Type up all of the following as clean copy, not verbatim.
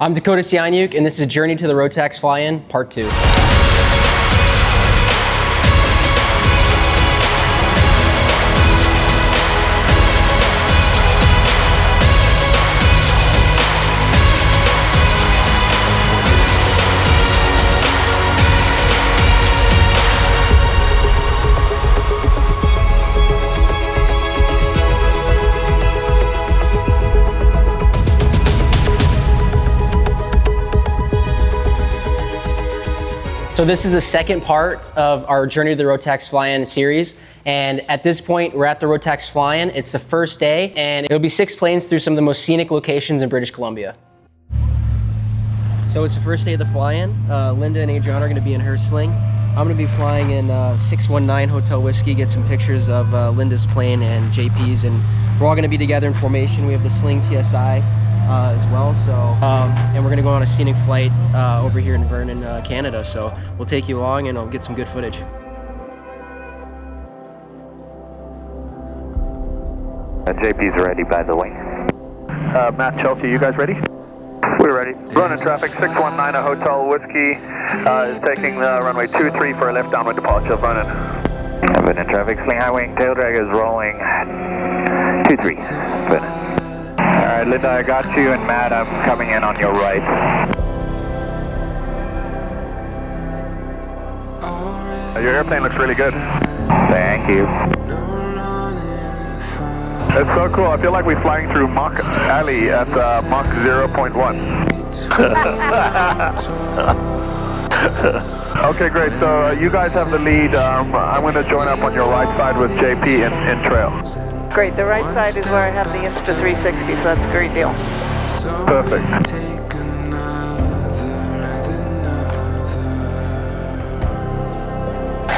I'm Dakota Sianyuk, and this is Journey to the Rotax Fly-in, Part 2. So this is the second part of our Journey to the Rotax Fly-in series. And at this point, we're at the Rotax Fly-in. It's the first day, and it'll be 6 planes through some of the most scenic locations in British Columbia. So it's the first day of the fly-in. Linda and Adriana are gonna be in her Sling. I'm gonna be flying in 619 Hotel Whiskey, get some pictures of Linda's plane and JP's, and we're all gonna be together in formation. We have the Sling TSI as well, so and we're gonna go on a scenic flight over here in Vernon, Canada. So we'll take you along and I'll get some good footage. JP's ready, by the way. Matt, Chelsea, you guys ready? We're ready. Running traffic 619 a Hotel Whiskey is taking runway 23 for a left downwind departure. Vernon. Vernon traffic, Sling high wing, tail drag is rolling 23. Vernon. Alright, Linda, I got you, and Matt, I'm coming in on your right. Your airplane looks really good. Thank you. It's so cool. I feel like we're flying through Mach Alley at Mach 0.1. Okay, great. So you guys have the lead. I'm going to join up on your right side with JP in trail. Great. The right side is where I have the Insta360, so that's a great deal. Perfect.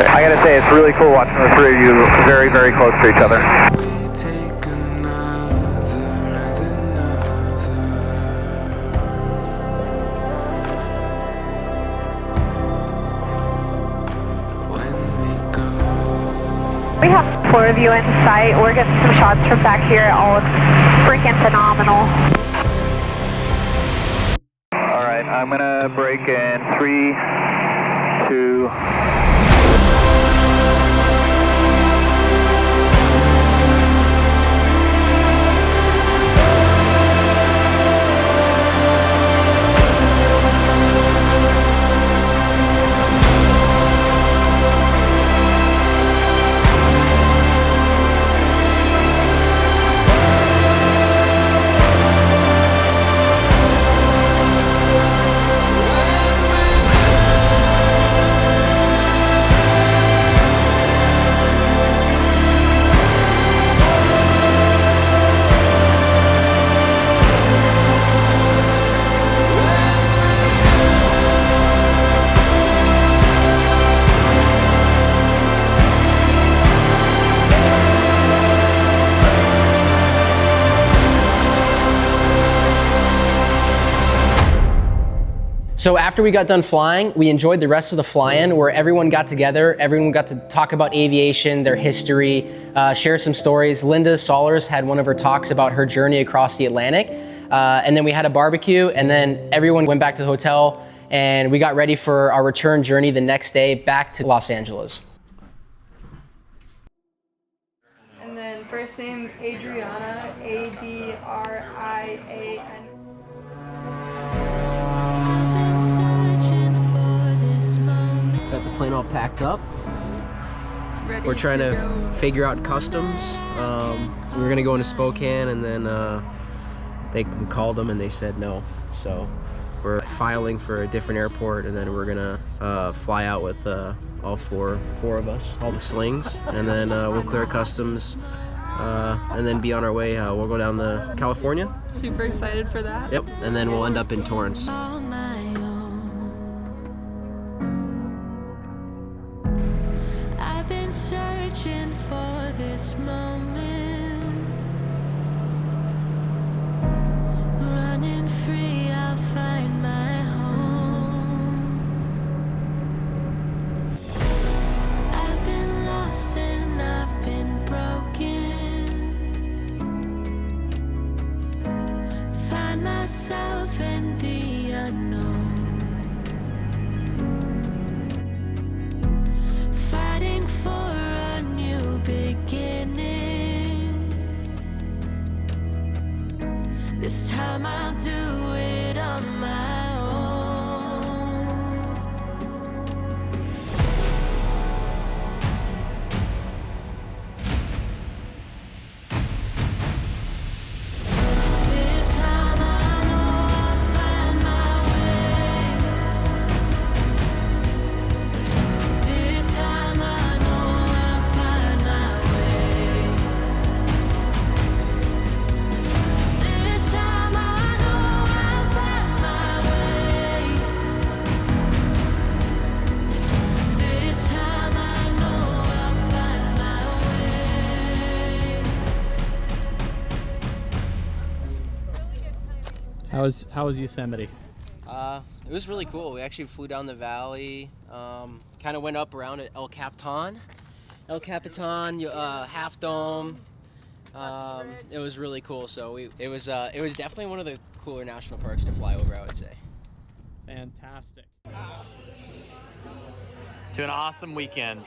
I gotta say, it's really cool watching the three of you very, very close to each other. We have 4 of you in sight. We're getting some shots from back here. It all looks freaking phenomenal. Alright, I'm gonna break in 3, 2... So after we got done flying, we enjoyed the rest of the fly-in where everyone got together, everyone got to talk about aviation, their history, share some stories. Linda Sollers had one of her talks about her journey across the Atlantic. And then we had a barbecue, and then everyone went back to the hotel, and we got ready for our return journey the next day back to Los Angeles. And then first name Adriana, A-D-R-I-A-N. Got the plane all packed up. Ready We're trying to go. figure out customs. We were gonna go into Spokane, and then we called them and they said no. So we're filing for a different airport, and then we're gonna fly out with all four of us, all the slings, and then we'll clear customs and then be on our way. We'll go down to California. Super excited for that. Yep, and then we'll end up in Torrance. Searching for this moment, running free, I'll find my home. I've been lost and I've been broken. find myself in the unknown, fighting for a new beginning. This time I'll do it on my own. This time I know I'll find my way. This time I know I'll find my way. This time I know I'll find my way. This time I know I'll find my way. How was Yosemite? It was really cool. We actually flew down the valley, kind of went up around at El Capitan, Half Dome. It was really cool. So it was definitely one of the cooler national parks to fly over, I would say. Fantastic. To an awesome weekend.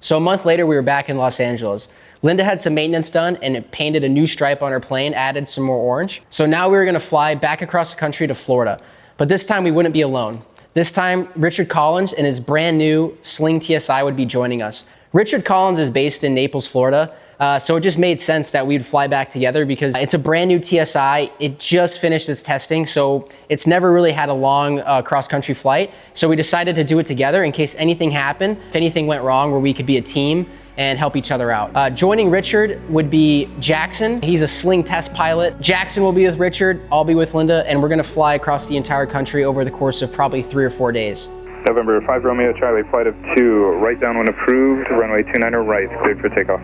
So a month later, we were back in Los Angeles. Linda had some maintenance done and it painted a new stripe on her plane, added some more orange. So now we were gonna fly back across the country to Florida. But this time we wouldn't be alone. This time, Richard Collins and his brand new Sling TSI would be joining us. Richard Collins is based in Naples, Florida. So it just made sense that we'd fly back together because it's a brand new TSI. It just finished its testing, so it's never really had a long cross-country flight. So we decided to do it together in case anything happened, if anything went wrong, where we could be a team and help each other out. Joining Richard would be Jackson. He's a Sling test pilot. Jackson will be with Richard, I'll be with Linda, and we're gonna fly across the entire country over the course of probably 3 or 4 days. November 5 Romeo Charlie, flight of 2, right down when approved, runway 29 right, cleared for takeoff.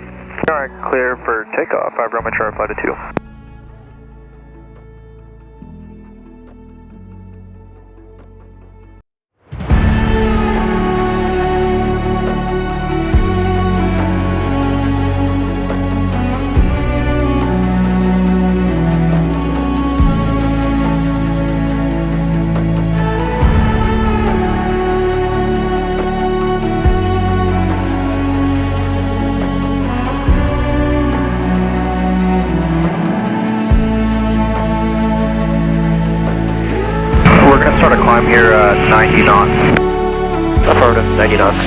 Alright, clear for takeoff, 5 Romeo Charlie, flight of 2. Start a climb here, 90 knots. Affirmative, 90 knots.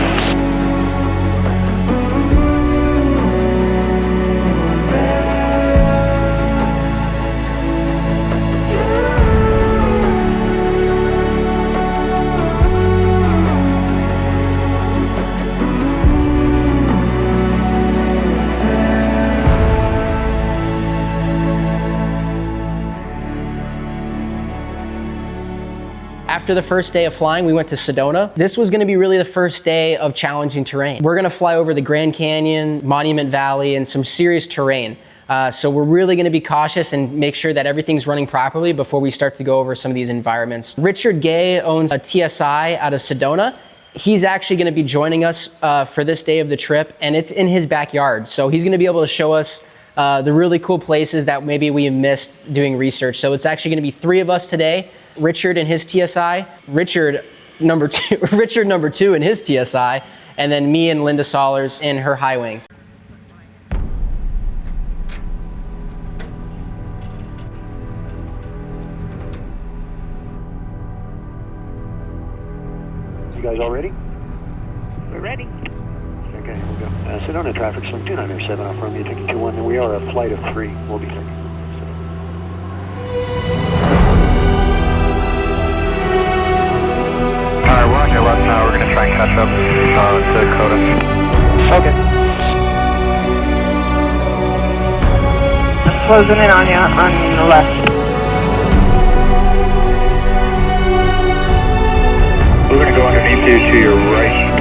After the first day of flying, we went to Sedona. This was gonna be really the first day of challenging terrain. We're gonna fly over the Grand Canyon, Monument Valley, and some serious terrain. So we're really gonna be cautious and make sure that everything's running properly before we start to go over some of these environments. Richard Gay owns a TSI out of Sedona. He's actually gonna be joining us for this day of the trip, and it's in his backyard. So he's gonna be able to show us the really cool places that maybe we missed doing research. So it's actually gonna be 3 of us today. Richard and his TSI, Richard number 2 in his TSI, and then me and Linda Sollers in her high wing. You guys all ready? We're ready. Okay, here we go. Sedona traffic, Sling 2907 off Romeo, taking 21, and we are a flight of 3. We'll be taking. Alright, we're on your left now. We're going to try and catch up to Dakota. Okay. Just closing in on you on the left. We're going to go underneath you to your right.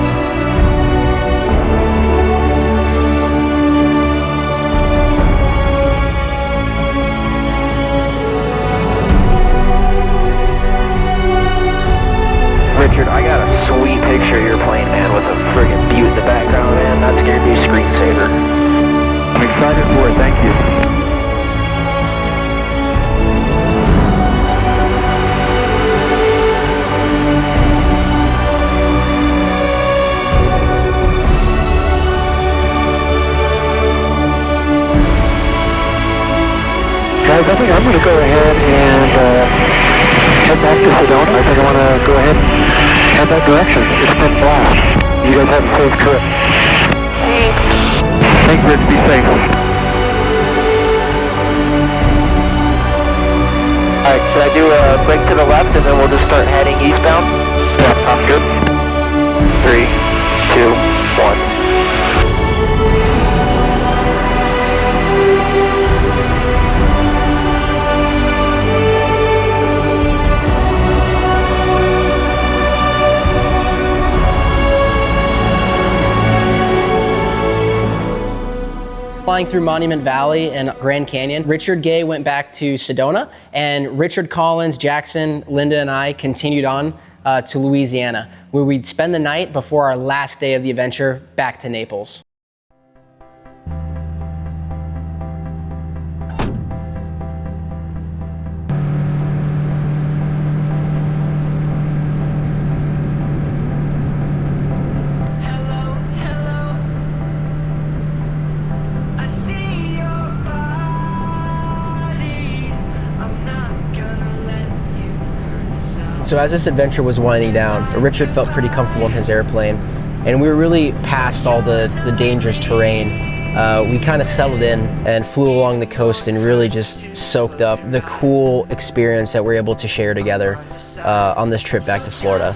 Richard, I got a sweet picture of your plane, man, with a friggin' butte in the back. I think I'm going to go ahead and head back to Sedona. I think I want to go ahead and head that direction. It's been a blast. You guys have a safe trip. Thanks, Rich. Be safe. Alright, should I do a break to the left and then we'll just start heading eastbound? Yeah, sounds good. 3, 2, 1. Flying through Monument Valley and Grand Canyon, Richard Gay went back to Sedona, and Richard Collins, Jackson, Linda, and I continued on to Louisiana, where we'd spend the night before our last day of the adventure back to Naples. So as this adventure was winding down, Richard felt pretty comfortable in his airplane, and we were really past all the dangerous terrain. We kind of settled in and flew along the coast and really just soaked up the cool experience that we're able to share together on this trip back to Florida.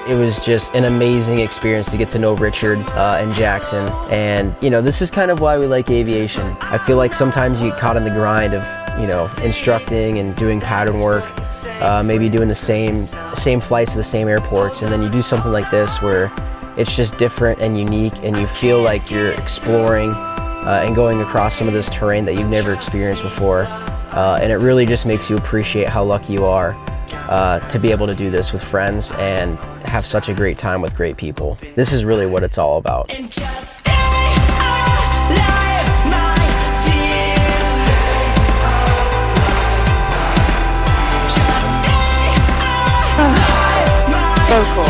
It was just an amazing experience to get to know Richard and Jackson. And, you know, this is kind of why we like aviation. I feel like sometimes you get caught in the grind of, you know, instructing and doing pattern work, maybe doing the same flights to the same airports, and then you do something like this where it's just different and unique, and you feel like you're exploring and going across some of this terrain that you've never experienced before. And it really just makes you appreciate how lucky you are to be able to do this with friends and have such a great time with great people. This is really what it's all about. So cool.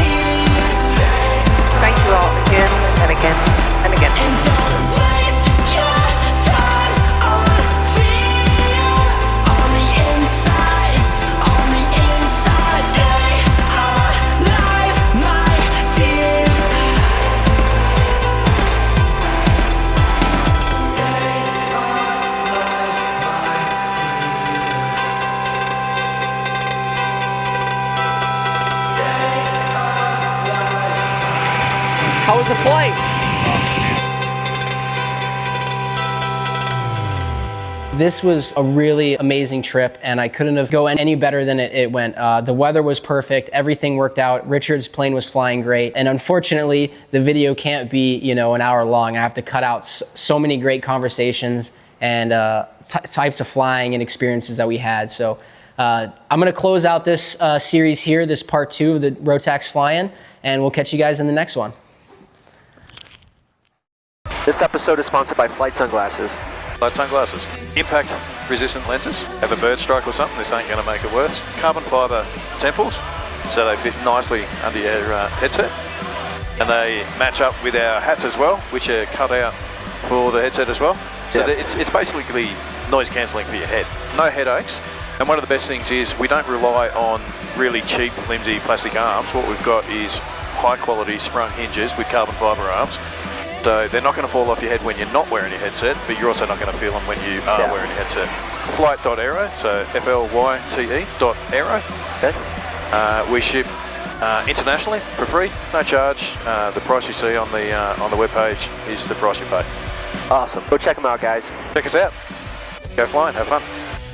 Thank you all again and again and again. How was the flight? This was a really amazing trip, and I couldn't have gone any better than it went. The weather was perfect, everything worked out. Richard's plane was flying great, and unfortunately, the video can't be, you know, an hour long. I have to cut out so many great conversations and types of flying and experiences that we had. So I'm gonna close out this series here, this part 2 of the Rotax Fly-in, and we'll catch you guys in the next one. This episode is sponsored by Flight Sunglasses. Flight sunglasses. Impact resistant lenses. Have a bird strike or something, this ain't going to make it worse. Carbon fibre temples, so they fit nicely under your headset. And they match up with our hats as well, which are cut out for the headset as well. So it's basically noise cancelling for your head. No headaches. And one of the best things is we don't rely on really cheap, flimsy plastic arms. What we've got is high quality sprung hinges with carbon fibre arms. So they're not going to fall off your head when you're not wearing your headset, but you're also not going to feel them when you are wearing your headset. Flight.aero, so FLYTE.aero. Okay. We ship internationally for free, no charge. The price you see on the webpage is the price you pay. Awesome. Go check them out, guys. Check us out. Go flying, have fun.